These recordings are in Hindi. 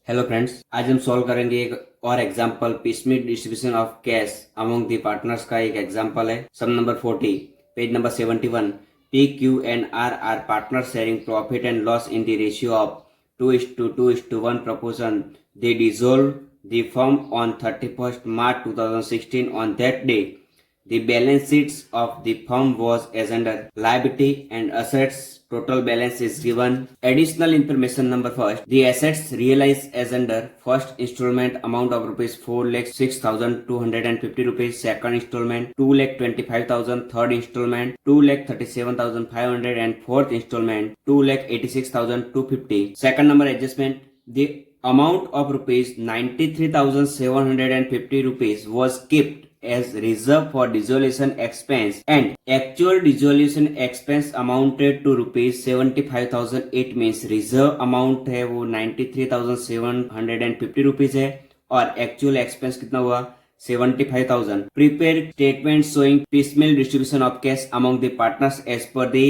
हेलो फ्रेंड्स, आज हम सॉल्व करेंगे एक और example piecemeal distribution of cash among the partners का एक एग्जांपल है। Sum number 40 page number 71। P Q and R partner sharing profit and loss in the ratio of 2:2:1 proportion. They dissolved the firm on 31st March 2016. On that day, the balance sheets of the firm was as under liability and assets. Total balance is given. Additional information number first. The assets realized as under first installment amount of rupees 4,06,250 rupees. Second installment 2,25,000. Third installment 2,37,500 and fourth installment 2,86,250. Second number adjustment. The amount of rupees 93,750 rupees was kept as reserve for dissolution expense and actual dissolution expense amounted to rupees 75,000. It means reserve amount है वो 93,750 rupees है और actual expense कितना हुआ 75,000. Prepare statement showing piecemeal distribution of cash among the partners as per the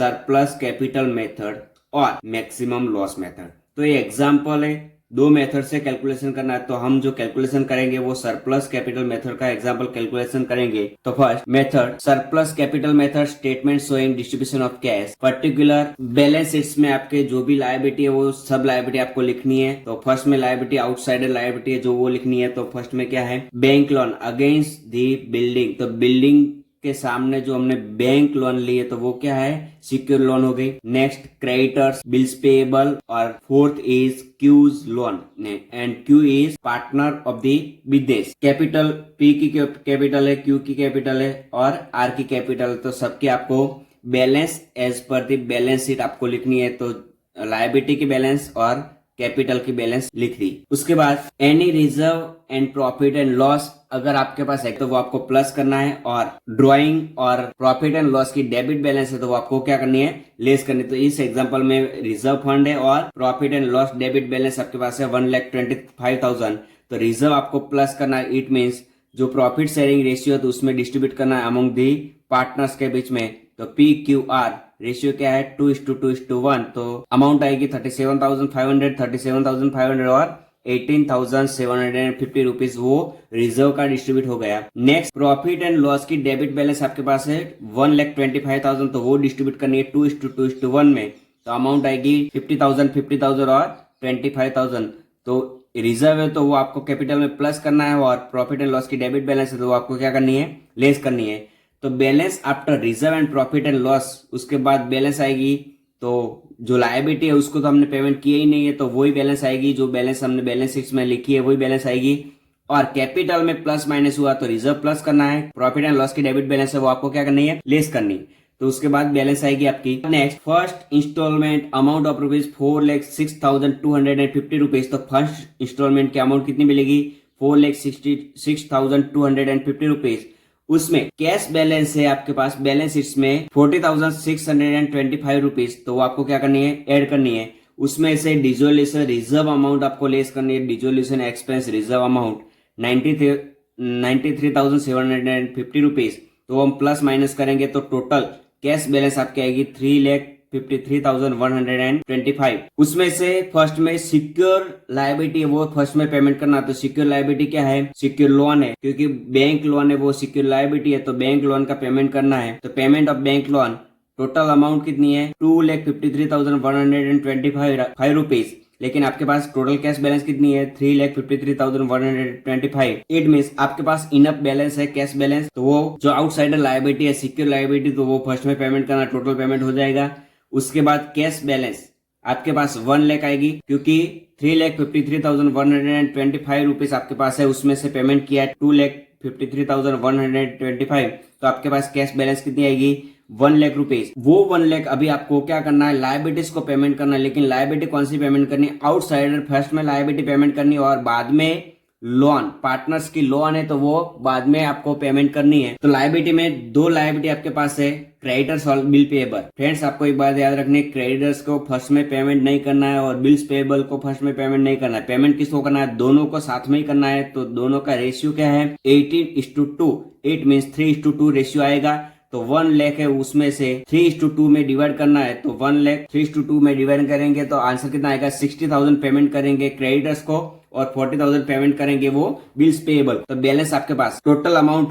surplus capital method और maximum loss method. तो ये एग्जाम्पल है, दो मेथड से कैलकुलेशन करना है। तो हम जो कैलकुलेशन करेंगे वो सरप्लस कैपिटल मेथड का एग्जाम्पल कैलकुलेशन करेंगे। तो first method surplus capital method, statement showing distribution of cash. Particular balance sheets में आपके जो भी लायबिलिटी है वो सब लायबिलिटी आपको लिखनी है। तो फर्स्ट में लायबिलिटी आउटसाइडर लायबिलिटी है जो वो लिखनी है। तो फर्स्ट में क्या है, bank loan against the building. तो बिल्डिंग के सामने जो हमने बैंक लोन लिए तो वो क्या है, सिक्योर लोन हो गई। नेक्स्ट क्रेडिटर्स, बिल्स पेएबल और fourth is Q's loan and Q is partner of the business. Capital P की कैपिटल है, क्यू की कैपिटल है और आर की कैपिटल। तो सबके आपको balance as per the balance sheet आपको लिखनी है। तो लायबिलिटी की बैलेंस और कैपिटल की बैलेंस लिख दी। उसके बाद any reserve and profit and loss अगर आपके पास है तो वो आपको प्लस करना है और ड्रॉइंग और प्रॉफिट एंड लॉस की डेबिट बैलेंस है तो वो आपको क्या करनी है, लेस करनी है। तो इस एग्जांपल में रिजर्व फंड है और profit and loss debit balance आपके पास है 1,25,000। तो रिजर्व आपको प्लस करना है। इट मीन्स जो प्रॉफिट शेयरिंग रेशियो है तो उसमें डिस्ट्रीब्यूट करना है अमंग दी पार्टनर्स के बीच में। तो पी क्यू आर रेशियो क्या है 2:2:1। तो अमाउंट आएगी 37,500 और 18,750 रुपीज वो रिजर्व का डिस्ट्रीब्यूट हो गया। नेक्स्ट प्रॉफिट एंड लॉस की डेबिट बैलेंस आपके पास है 1,25,000। तो वो डिस्ट्रीब्यूट करनी है 2:2:1 में। तो अमाउंट आएगी 50,000 और 25,000। तो रिजर्व है तो वो आपको कैपिटल में प्लस करना है और प्रॉफिट एंड लॉस की डेबिट बैलेंस है तो वो आपको क्या करनी है, लेस करनी है। तो balance after reserve and profit and loss, उसके बाद बैलेंस आएगी। तो जो लायबिलिटी है उसको तो हमने पेमेंट किया ही नहीं है तो वही बैलेंस आएगी, जो बैलेंस हमने बैलेंस शीट में लिखी है वही बैलेंस आएगी। और कैपिटल में प्लस माइनस हुआ तो रिजर्व प्लस करना है, प्रॉफिट एंड लॉस की डेबिट बैलेंस है वो आपको क्या करनी है, लेस करनी। तो उसके बाद बैलेंस आएगी आपकी। Next first instalment amount of rupees 4,06,250 rupees. तो फर्स्ट इंस्टॉलमेंट की अमाउंट कितनी मिलेगी 4,66,250 रुपीज। उसमें कैश बैलेंस है आपके पास बैलेंस शीट्स में 40,625 रुपीज। तो वो आपको क्या करनी है, ऐड करनी है। उसमें से डिजोल्यूशन रिजर्व अमाउंट आपको लेस करनी है। Dissolution expense reserve amount 93,750 rupees. तो हम प्लस माइनस करेंगे तो टोटल कैश बैलेंस आपकी आएगी 3,53,125। उसमें से फर्स्ट में सिक्योर लायबिलिटी है वो फर्स्ट में पेमेंट करना। तो सिक्योर लायबिलिटी क्या है, सिक्योर लोन है, क्योंकि बैंक लोन है वो सिक्योर लायबिलिटी है। तो बैंक लोन का पेमेंट करना है। तो payment of bank loan total amount कितनी है 2,53,125 रुपीज। लेकिन आपके पास टोटल कैश बैलेंस कितनी है 3,53,125। इट मीन्स आपके पास इनफ बैलेंस है कैश बैलेंस। तो वो जो आउटसाइडर लायबिलिटी है सिक्योर लायबिलिटी तो वो फर्स्ट में पेमेंट करना, टोटल पेमेंट हो जाएगा। उसके बाद कैश बैलेंस आपके पास 1 लाख आएगी, क्योंकि 3,53,125 रुपीज आपके पास है, उसमें से पेमेंट किया है 2,53,125। तो आपके पास कैश बैलेंस कितनी आएगी 1 लाख रुपीज। वो 1 लाख अभी आपको क्या करना है, लायबिलिटीज को पेमेंट करना है। लेकिन लायबिलिटी कौन सी पेमेंट करनी है, आउटसाइडर फर्स्ट में लायबिलिटी पेमेंट करनी है और बाद में लोन पार्टनर्स की लोन है तो वो बाद में आपको पेमेंट करनी है। तो लायबिलिटी में दो लायबिलिटी आपके पास है, क्रेडिटर्स और बिल पेएबल। फ्रेंड्स आपको एक बात याद रखनी है, क्रेडिटर्स को फर्स्ट में पेमेंट नहीं करना है और बिल्स पेएबल को फर्स्ट में पेमेंट नहीं करना है। पेमेंट किसको करना है, दोनों को साथ में ही करना है। तो दोनों का रेशियो क्या है 18:2। इट मीन्स 3:2 रेशियो आएगा। तो 1 लाख है उसमें से 3:2 में डिवाइड करना है, तो 1 लाख 3:2 में डिवाइड करेंगे तो आंसर कितना आएगा 60,000 पेमेंट करेंगे क्रेडिटर्स को और 40,000 पेमेंट करेंगे वो बिल्स पेएबल। तो बैलेंस आपके पास टोटल अमाउंट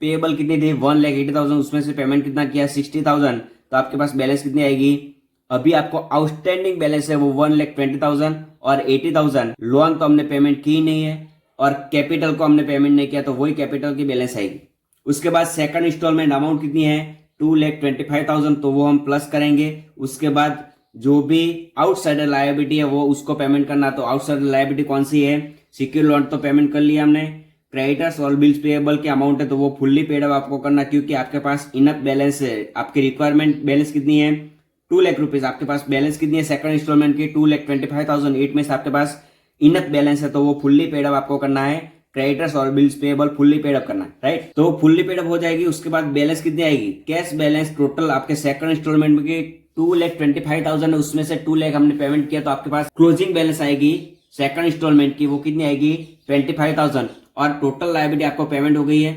पेएबल कितनी थी 1,80,000, उसमें से पेमेंट कितना किया 60,000, तो आपके पास बैलेंस कितनी आएगी। अभी आपको आउटस्टैंडिंग बैलेंस है वो 1,20,000 और 80,000 लोन तो हमने पेमेंट की नहीं है और कैपिटल को हमने पेमेंट नहीं किया, तो वही कैपिटल की बैलेंस आएगी। उसके बाद सेकंड इंस्टॉलमेंट अमाउंट कितनी है 2,25,000, तो वो हम प्लस करेंगे। उसके बाद जो भी आउटसाइडर लायबिलिटी है वो उसको पेमेंट करना, तो आउटसाइडर लायबिलिटी कौन सी है, सिक्योर लोन तो पेमेंट कर लिया हमने। क्रेडिटर्स और बिल्स पेएबल के अमाउंट है तो वो फुल्ली पेड अप आपको करना, क्योंकि आपके पास इनफ बैलेंस है। आपकी रिक्वायरमेंट बैलेंस कितनी है 2 लाख रुपीज, आपके पास बैलेंस कितनी है सेकंड इंस्टॉलमेंट की 2,25,000, 8 में से आपके पास इनफ बैलेंस है तो वो फुल्ली पेड अप आपको करना है। क्रेडिटर्स और bills payable fully paid up करना है, राइट। तो फुल्ली पेड अप हो जाएगी। उसके बाद बैलेंस कितनी आएगी, कैश बैलेंस टोटल आपके सेकंड इंस्टॉलमेंट में 2,25,000 है, उसमें से 2 लाख हमने पेमेंट किया, तो आपके पास क्लोजिंग बैलेंस आएगी सेकंड इंस्टॉलमेंट की वो कितनी आएगी 25,000 और टोटल लायबिलिटी आपको पेमेंट हो गई है।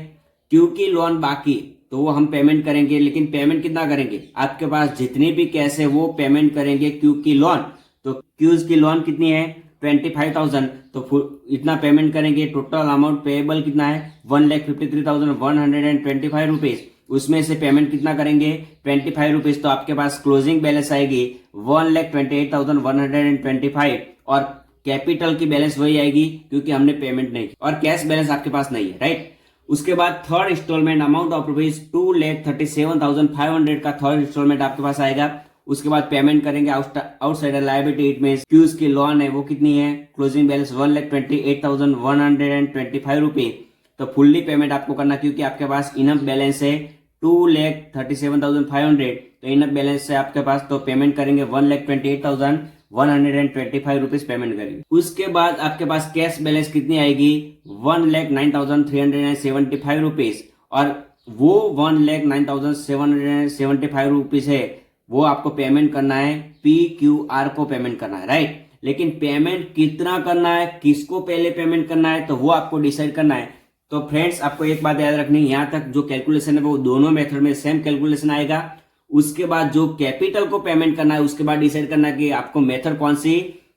क्योंकि लोन बाकी तो वो हम पेमेंट करेंगे, लेकिन पेमेंट कितना करेंगे, आपके पास जितनी भी कैश है वो पेमेंट करेंगे क्योंकि लोन, तो क्यूज की लोन कितनी है 25,000, तो इतना पेमेंट करेंगे। टोटल अमाउंट पेएबल कितना है 1,53,125 रुपीज, उसमें से पेमेंट कितना करेंगे 25 रुपीज, तो आपके पास क्लोजिंग बैलेंस आएगी 1,28,125 और कैपिटल की बैलेंस वही आएगी क्योंकि हमने पेमेंट नहीं की और कैश बैलेंस आपके पास नहीं है, राइट। उसके बाद third instalment amount of rupees 2,37,500 का थर्ड इंस्टॉलमेंट आपके पास आएगा। उसके बाद पेमेंट करेंगे outsider liability, it means Q's की लोन है वो कितनी है क्लोजिंग बैलेंस 1,28,125 रुपीज, तो फुल्ली पेमेंट आपको करना क्योंकि आपके पास इनफ बैलेंस है 2,37,500, तो इनफ बैलेंस है आपके पास, तो पेमेंट करेंगे 1,28,125 रुपीज पेमेंट करेंगे। उसके बाद आपके पास कैश बैलेंस कितनी आएगी 1,09,375 रुपीज, और वो 1,09,775 रुपीज है वो आपको पेमेंट करना है PQR को पेमेंट करना है, राइट। लेकिन पेमेंट कितना करना है, किसको पहले पेमेंट करना है, तो वो आपको डिसाइड करना है। तो फ्रेंड्स आपको एक बात याद रखनी, यहाँ तक जो कैलकुलेशन है वो दोनों मेथड में सेम कैलकुलेशन आएगा। उसके बाद जो कैपिटल को पेमेंट करना है उसके बाद डिसाइड करना है कि आपको मेथड कौन सी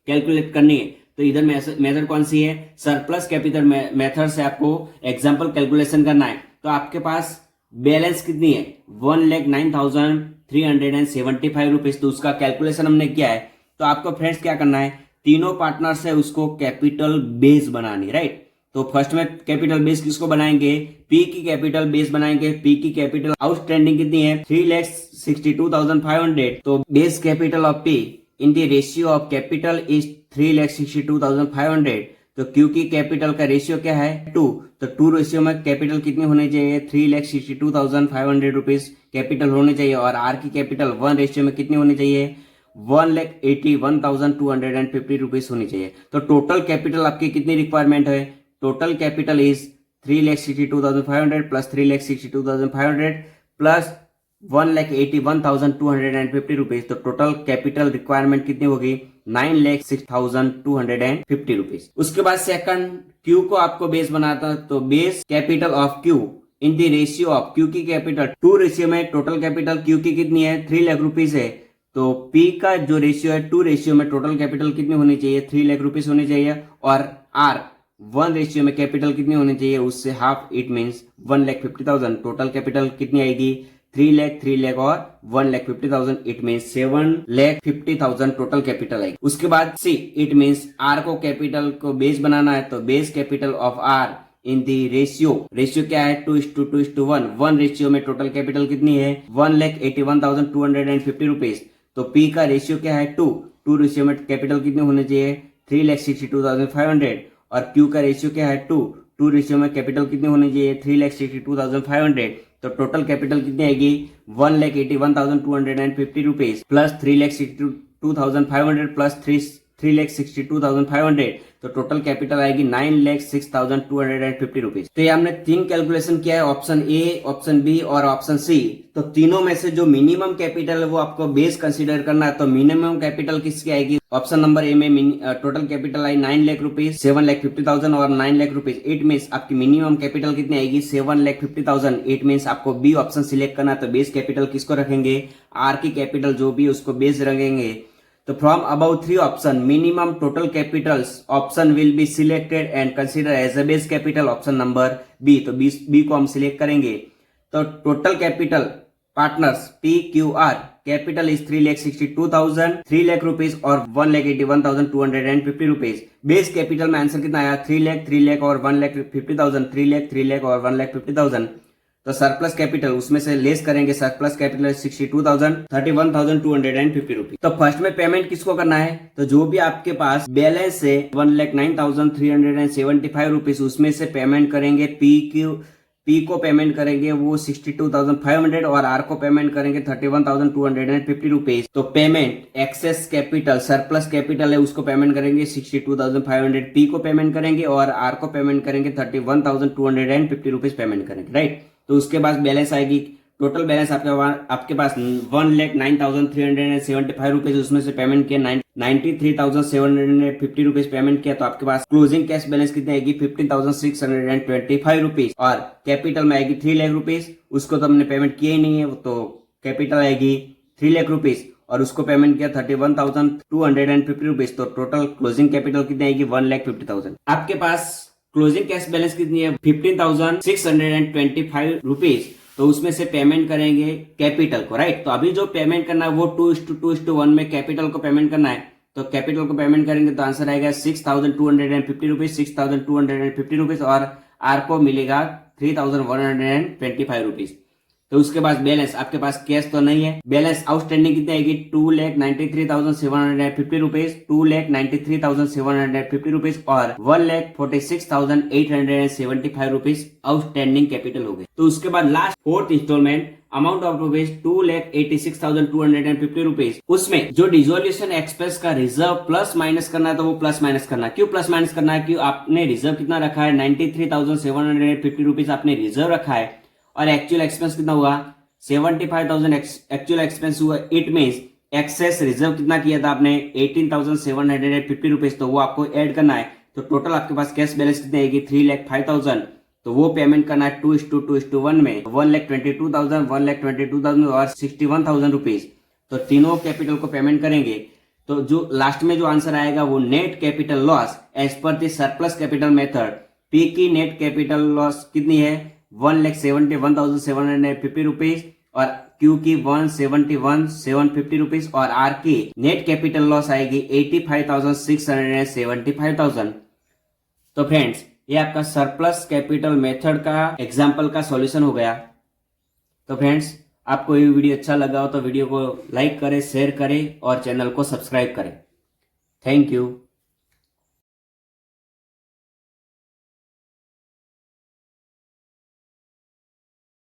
कैलकुलेट करनी है। तो इधर मेथड कौन सी है सरप्लस कैपिटल मेथड से आपको एग्जाम्पल कैलकुलेशन करना है। तो आपके पास बैलेंस कितनी है 1,09,375 रुपीज, तो उसका कैलकुलेशन हमने किया है। तो आपको फ्रेंड्स क्या करना है, तीनों पार्टनर्स है उसको कैपिटल बेस बनानी, राइट। तो फर्स्ट में कैपिटल बेस किसको बनाएंगे, पी की कैपिटल बेस बनाएंगे। पी की कैपिटल आउटस्टैंडिंग कितनी है 3,62,500, तो base capital of P in the ratio of capital is 3,62,500। तो क्यू की कैपिटल का रेशियो क्या है 2, तो 2 रेशियो में कैपिटल कितनी होनी चाहिए 3,62,500 रुपीज कैपिटल होनी चाहिए, और आर की कैपिटल 1 रेशियो में कितनी होनी चाहिए 1,81,250 रुपीज होनी चाहिए। तो टोटल कैपिटल आपकी कितनी रिक्वायरमेंट है, total capital is 3,62,500 plus 3,62,500 plus 1,81,250 rupees, तो टोटल कैपिटल रिक्वायरमेंट कितनी होगी 9,06,250 रुपीज। उसके बाद सेकंड क्यू को आपको बेस बनाता है, तो base capital of Q in the ratio of Q की कैपिटल 2 रेशियो में टोटल कैपिटल क्यू की कितनी है 3 लाख रुपीज है, तो पी का जो रेशियो है 2 रेशियो में टोटल कैपिटल कितनी होनी चाहिए 3 लाख रुपीज होनी चाहिए, और आर 1 रेशियो में कैपिटल कितनी होनी चाहिए उससे half, it means 1,50,000। Total capital कितनी आएगी 3 लाख और 1,50,000, इट मींस 7,50,000 टोटल कैपिटल आएगी। उसके बाद सी इट मींस आर को कैपिटल को बेस बनाना है, तो base capital of R in the ratio क्या है 2:2:1। 1 रेशियो में टोटल कैपिटल कितनी है 1,81,250 रुपीज, तो पी का रेशियो क्या है 2 रेशियो में कैपिटल कितनी होनी चाहिए 3,62,500, और क्यू का रेशियो क्या है 2 रेशियो में कैपिटल कितनी होनी चाहिए 3,62,500, तो टोटल कैपिटल कितनी आएगी 1,81,250 रुपीज प्लस 3,62,500 प्लस 3,62,500, तो टोटल कैपिटल आएगी 9,06,250 रुपीज। तो ये हमने 3 कैलकुलेशन किया है, ऑप्शन ए, ऑप्शन बी और ऑप्शन सी। तो तीनों में से जो मिनिमम कैपिटल है वो आपको बेस कंसीडर करना है। तो मिनिमम कैपिटल किसकी आएगी? ऑप्शन नंबर ए में total capital I 9 lakh rupees, 7,50,000 और 9 लाख रुपीज। इट मीन्स आपकी मिनिमम कैपिटल कितनी आएगी? 7,50,000। इट मीन्स आपको बी ऑप्शन सिलेक्ट करना है। तो बेस कैपिटल किसको रखेंगे? आर की कैपिटल जो भी उसको बेस रखेंगे। तो from about 3 option minimum total capitals option will be selected and consider as a base capital option number B. तो बी को हम सिलेक्ट करेंगे। तो total capital partners PQR capital is 3,62,000, 3 lakh rupees और 1,81,250 रुपीज। बेस कैपिटल में आंसर कितना आया? 3 लाख, 3 लाख और 1,50,000, 3 लाख, 3 लाख और 1,50,000। तो सरप्लस कैपिटल उसमें से लेस करेंगे। Surplus capital 62,000, 31,250 rupees. तो फर्स्ट में पेमेंट किसको करना है? तो जो भी आपके पास बैलेंस है 1,09,375 रुपीज, उसमें से पेमेंट करेंगे पी को पेमेंट करेंगे वो 62,500 और आर को पेमेंट करेंगे 31,250 रुपीज। तो payment excess capital surplus capital है उसको पेमेंट करेंगे 62,500, पी को पेमेंट करेंगे और आर को पेमेंट करेंगे 31,250 रुपीज पेमेंट करेंगे, राइट। तो उसके बाद बैलेंस आएगी, टोटल बैलेंस आपके पास 1,09,375 रुपीज, उसमें से पेमेंट किया 93,750 रुपीज पेमेंट किया। तो आपके पास क्लोजिंग कैश बैलेंस कितनी आएगी? 15,625 रुपीज। और कैपिटल में आएगी 3 लाख रुपीज, उसको तो हमने पेमेंट किया ही नहीं है, तो कैपिटल आएगी 3 लाख रुपीज और उसको पेमेंट किया 31,250 रुपीज। तो टोटल क्लोजिंग कैपिटल कितनी आएगी? 1,50,000। आपके पास क्लोजिंग कैश बैलेंस कितनी है? 15,625 रुपीज। तो उसमें से पेमेंट करेंगे कैपिटल को, राइट। तो अभी जो पेमेंट करना है वो 2:2:1 में कैपिटल को पेमेंट करना है। तो कैपिटल को पेमेंट करेंगे तो आंसर आएगा 6,250 रुपीज, 6,250 रुपीज और आर को मिलेगा 3,125 रुपीज। तो उसके बाद बैलेंस आपके पास कैश तो नहीं है, बैलेंस आउटस्टैंडिंग कितनी आएगी? 2,93,750 रुपीज, 2,93,750 रुपीज और 1,46,875 रुपीज आउटस्टैंडिंग कैपिटल हो गए। तो उसके बाद last 4th instalment amount of rupees 2,86,250 rupees, उसमें जो डिसोल्यूशन एक्सपेंस का रिजर्व प्लस माइनस करना है तो वो प्लस माइनस करना है। क्यों प्लस माइनस करना है? क्यों आपने रिजर्व कितना रखा है? 93,750 रुपीज आपने रिजर्व रखा है और एक्चुअल एक्सपेंस कितना हुआ? 75,000 एक्चुअल एक्सपेंस हुआ। इट मींस एक्सेस रिजर्व कितना किया था आपने? 18,750 रुपीज। तो वो आपको ऐड करना है। तो टोटल आपके पास कैश बैलेंस कितनी आएगी? 3,05,000। तो वो पेमेंट करना है 2:2:1 में 1,22,000, 1,22,000 और 61,000 रुपीज। तो तीनों कैपिटल को पेमेंट करेंगे। तो जो लास्ट में जो आंसर आएगा वो net capital loss as per the surplus capital method. P की नेट कैपिटल लॉस कितनी है? 1,71,750 रुपीज और क्यू की 1,71,750 रुपीज और आर की नेट कैपिटल लॉस आएगी 85,675,000। तो फ्रेंड्स ये आपका सरप्लस कैपिटल मेथड का एग्जाम्पल का सॉल्यूशन हो गया। तो फ्रेंड्स आपको ये वीडियो अच्छा लगा हो तो वीडियो को लाइक करें, शेयर करें और चैनल को सब्सक्राइब करें। Thank you.